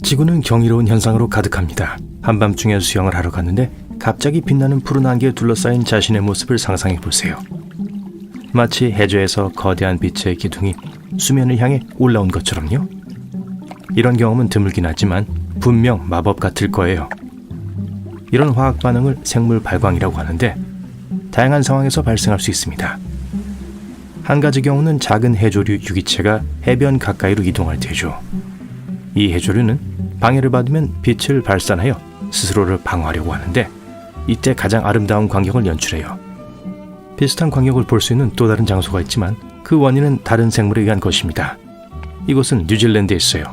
지구는 경이로운 현상으로 가득합니다. 한밤중에 수영을 하러 갔는데 갑자기 빛나는 푸른 안개에 둘러싸인 자신의 모습을 상상해 보세요. 마치 해저에서 거대한 빛의 기둥이 수면을 향해 올라온 것처럼요. 이런 경험은 드물긴 하지만 분명 마법 같을 거예요. 이런 화학 반응을 생물 발광이라고 하는데 다양한 상황에서 발생할 수 있습니다. 한 가지 경우는 작은 해조류 유기체가 해변 가까이로 이동할 때죠. 이 해조류는 방해를 받으면 빛을 발산하여 스스로를 방어하려고 하는데 이때 가장 아름다운 광경을 연출해요. 비슷한 광경을 볼 수 있는 또 다른 장소가 있지만 그 원인은 다른 생물에 의한 것입니다. 이곳은 뉴질랜드에 있어요.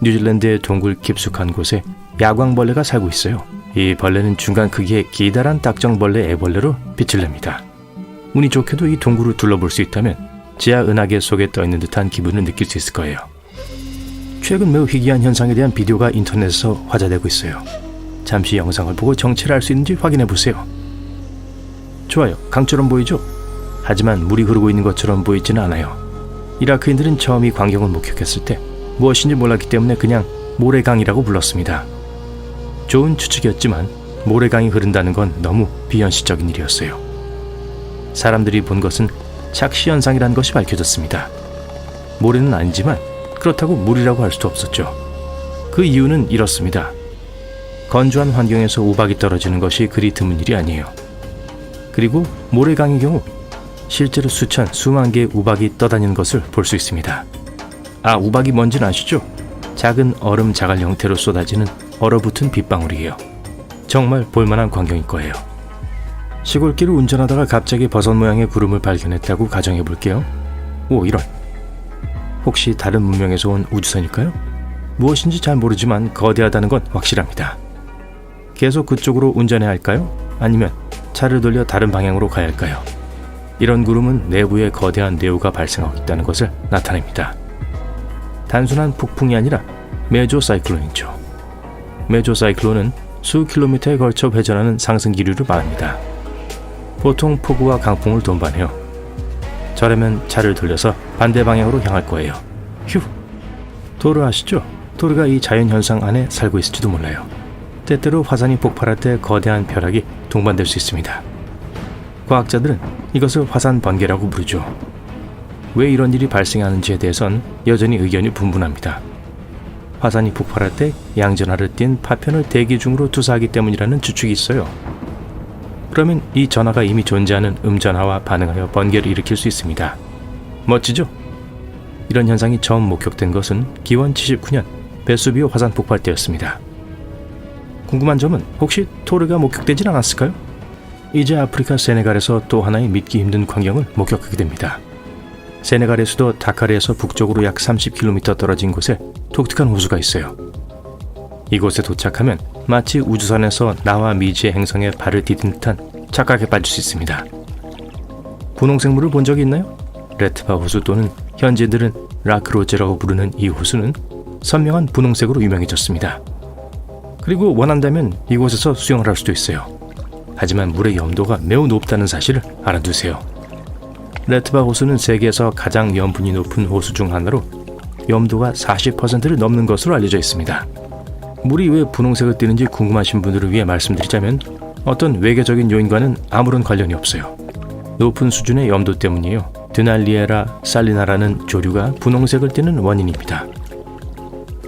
뉴질랜드의 동굴 깊숙한 곳에 야광벌레가 살고 있어요. 이 벌레는 중간 크기의 기다란 딱정벌레 애벌레로 빛을 냅니다. 운이 좋게도 이 동굴을 둘러볼 수 있다면 지하 은하계 속에 떠있는 듯한 기분을 느낄 수 있을 거예요. 최근 매우 희귀한 현상에 대한 비디오가 인터넷에서 화제되고 있어요. 잠시 영상을 보고 정체를 알 수 있는지 확인해 보세요. 좋아요. 강처럼 보이죠? 하지만 물이 흐르고 있는 것처럼 보이지는 않아요. 이라크인들은 처음 이 광경을 목격했을 때 무엇인지 몰랐기 때문에 그냥 모래강이라고 불렀습니다. 좋은 추측이었지만 모래강이 흐른다는 건 너무 비현실적인 일이었어요. 사람들이 본 것은 착시현상이라는 것이 밝혀졌습니다. 모래는 아니지만 그렇다고 물이라고 할 수도 없었죠. 그 이유는 이렇습니다. 건조한 환경에서 우박이 떨어지는 것이 그리 드문 일이 아니에요. 그리고 모래강의 경우 실제로 수천, 수만 개의 우박이 떠다니는 것을 볼 수 있습니다. 아, 우박이 뭔지는 아시죠? 작은 얼음 자갈 형태로 쏟아지는 얼어붙은 빗방울이에요. 정말 볼만한 광경일 거예요. 시골길을 운전하다가 갑자기 버섯 모양의 구름을 발견했다고 가정해 볼게요. 오, 이런. 혹시 다른 문명에서 온 우주선일까요? 무엇인지 잘 모르지만 거대하다는 건 확실합니다. 계속 그쪽으로 운전해야 할까요? 아니면 차를 돌려 다른 방향으로 가야 할까요? 이런 구름은 내부에 거대한 뇌우가 발생하고 있다는 것을 나타냅니다. 단순한 폭풍이 아니라 메조사이클론이죠. 메조사이클론은 수 킬로미터에 걸쳐 회전하는 상승 기류를 말합니다. 보통 폭우와 강풍을 동반해요. 저라면 차를 돌려서 반대 방향으로 향할 거예요. 휴! 도르 아시죠? 도르가 이 자연현상 안에 살고 있을지도 몰라요. 때때로 화산이 폭발할 때 거대한 벼락이 동반될 수 있습니다. 과학자들은 이것을 화산 번개라고 부르죠. 왜 이런 일이 발생하는지에 대해선 여전히 의견이 분분합니다. 화산이 폭발할 때 양전하를 띤 파편을 대기 중으로 투사하기 때문이라는 추측이 있어요. 그러면 이 전하가 이미 존재하는 음전하와 반응하여 번개를 일으킬 수 있습니다. 멋지죠? 이런 현상이 처음 목격된 것은 기원 79년 베수비오 화산 폭발 때였습니다. 궁금한 점은 혹시 토르가 목격되진 않았을까요? 이제 아프리카 세네갈에서 또 하나의 믿기 힘든 광경을 목격하게 됩니다. 세네갈의 수도 다카르에서 북쪽으로 약 30km 떨어진 곳에 독특한 호수가 있어요. 이곳에 도착하면 마치 우주선에서 나와 미지의 행성에 발을 디딘 듯한 착각에 빠질 수 있습니다. 분홍색물을 본 적이 있나요? 레트바 호수 또는 현지인들은 라크로제라고 부르는 이 호수는 선명한 분홍색으로 유명해졌습니다. 그리고 원한다면 이곳에서 수영을 할 수도 있어요. 하지만 물의 염도가 매우 높다는 사실을 알아두세요. 레트바 호수는 세계에서 가장 염분이 높은 호수 중 하나로 염도가 40%를 넘는 것으로 알려져 있습니다. 물이 왜 분홍색을 띠는지 궁금하신 분들을 위해 말씀드리자면 어떤 외계적인 요인과는 아무런 관련이 없어요. 높은 수준의 염도 때문이에요. 드날리에라 살리나라는 조류가 분홍색을 띠는 원인입니다.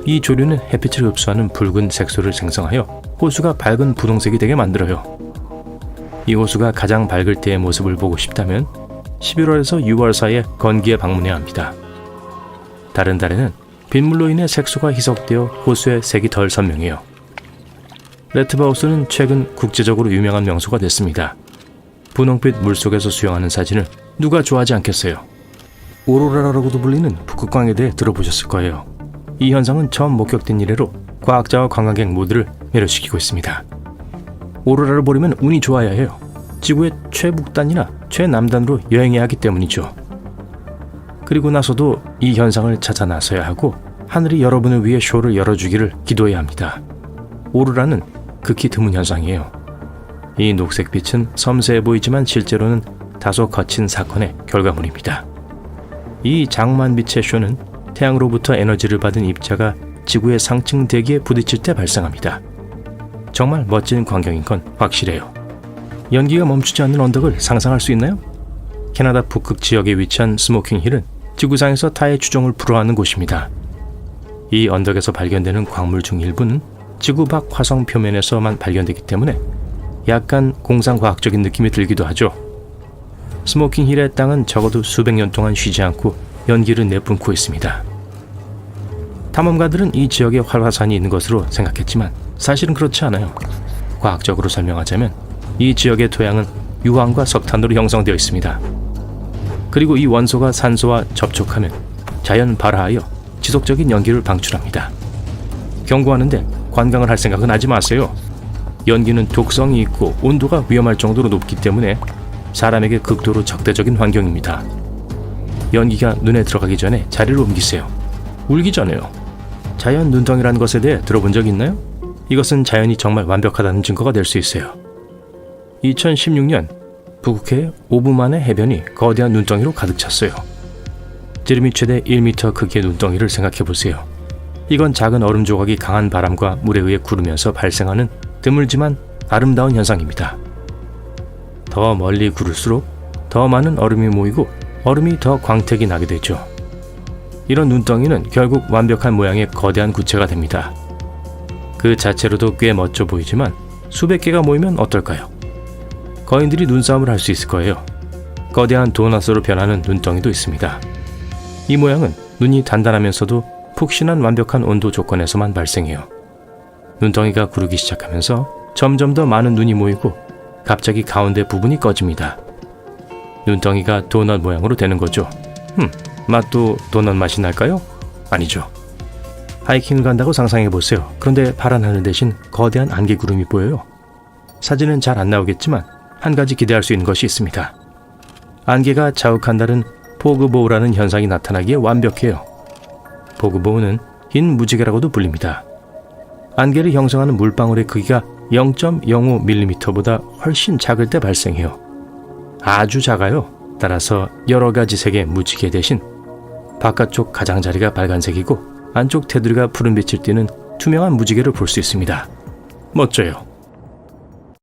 이 조류는 햇빛을 흡수하는 붉은 색소를 생성하여 호수가 밝은 분홍색이 되게 만들어요. 이 호수가 가장 밝을 때의 모습을 보고 싶다면 11월에서 6월 사이에 건기에 방문해야 합니다. 다른 달에는 빗물로 인해 색소가 희석되어 호수의 색이 덜 선명해요. 레트바 호수는 최근 국제적으로 유명한 명소가 됐습니다. 분홍빛 물속에서 수영하는 사진을 누가 좋아하지 않겠어요? 오로라라고도 불리는 북극광에 대해 들어보셨을 거예요. 이 현상은 처음 목격된 이래로 과학자와 관광객 모두를 매료시키고 있습니다. 오로라를 보려면 운이 좋아야 해요. 지구의 최북단이나 최남단으로 여행해야 하기 때문이죠. 그리고 나서도 이 현상을 찾아 나서야 하고 하늘이 여러분을 위해 쇼를 열어주기를 기도해야 합니다. 오로라는 극히 드문 현상이에요. 이 녹색빛은 섬세해 보이지만 실제로는 다소 거친 사건의 결과물입니다. 이 장만빛의 쇼는 태양으로부터 에너지를 받은 입자가 지구의 상층 대기에 부딪힐 때 발생합니다. 정말 멋진 광경인 건 확실해요. 연기가 멈추지 않는 언덕을 상상할 수 있나요? 캐나다 북극 지역에 위치한 스모킹 힐은 지구상에서 타의 추종을 불허하는 곳입니다. 이 언덕에서 발견되는 광물 중 일부는 지구 밖 화성 표면에서만 발견되기 때문에 약간 공상과학적인 느낌이 들기도 하죠. 스모킹 힐의 땅은 적어도 수백 년 동안 쉬지 않고 연기를 내뿜고 있습니다. 탐험가들은 이 지역에 활화산이 있는 것으로 생각했지만 사실은 그렇지 않아요. 과학적으로 설명하자면 이 지역의 토양은 유황과 석탄으로 형성되어 있습니다. 그리고 이 원소가 산소와 접촉하면 자연 발화하여 지속적인 연기를 방출합니다. 경고하는데 관광을 할 생각은 하지 마세요. 연기는 독성이 있고 온도가 위험할 정도로 높기 때문에 사람에게 극도로 적대적인 환경입니다. 연기가 눈에 들어가기 전에 자리를 옮기세요. 울기 전에요. 자연 눈덩이라는 것에 대해 들어본 적 있나요? 이것은 자연이 정말 완벽하다는 증거가 될 수 있어요. 2016년 북극해의 5분 만에 해변이 거대한 눈덩이로 가득 찼어요. 지름이 최대 1m 크기의 눈덩이를 생각해 보세요. 이건 작은 얼음 조각이 강한 바람과 물에 의해 구르면서 발생하는 드물지만 아름다운 현상입니다. 더 멀리 구를수록 더 많은 얼음이 모이고 얼음이 더 광택이 나게 되죠. 이런 눈덩이는 결국 완벽한 모양의 거대한 구체가 됩니다. 그 자체로도 꽤 멋져 보이지만 수백 개가 모이면 어떨까요? 거인들이 눈싸움을 할 수 있을 거예요. 거대한 도넛으로 변하는 눈덩이도 있습니다. 이 모양은 눈이 단단하면서도 푹신한 완벽한 온도 조건에서만 발생해요. 눈덩이가 구르기 시작하면서 점점 더 많은 눈이 모이고 갑자기 가운데 부분이 꺼집니다. 눈덩이가 도넛 모양으로 되는 거죠. 맛도 도넛 맛이 날까요? 아니죠. 하이킹을 간다고 상상해 보세요. 그런데 파란 하늘 대신 거대한 안개 구름이 보여요. 사진은 잘 안 나오겠지만 한 가지 기대할 수 있는 것이 있습니다. 안개가 자욱한 달은 포그보우라는 현상이 나타나기에 완벽해요. 포그보우는 흰 무지개라고도 불립니다. 안개를 형성하는 물방울의 크기가 0.05mm보다 훨씬 작을 때 발생해요. 아주 작아요. 따라서 여러 가지 색의 무지개 대신 바깥쪽 가장자리가 빨간색이고 안쪽 테두리가 푸른빛을 띠는 투명한 무지개를 볼 수 있습니다. 멋져요.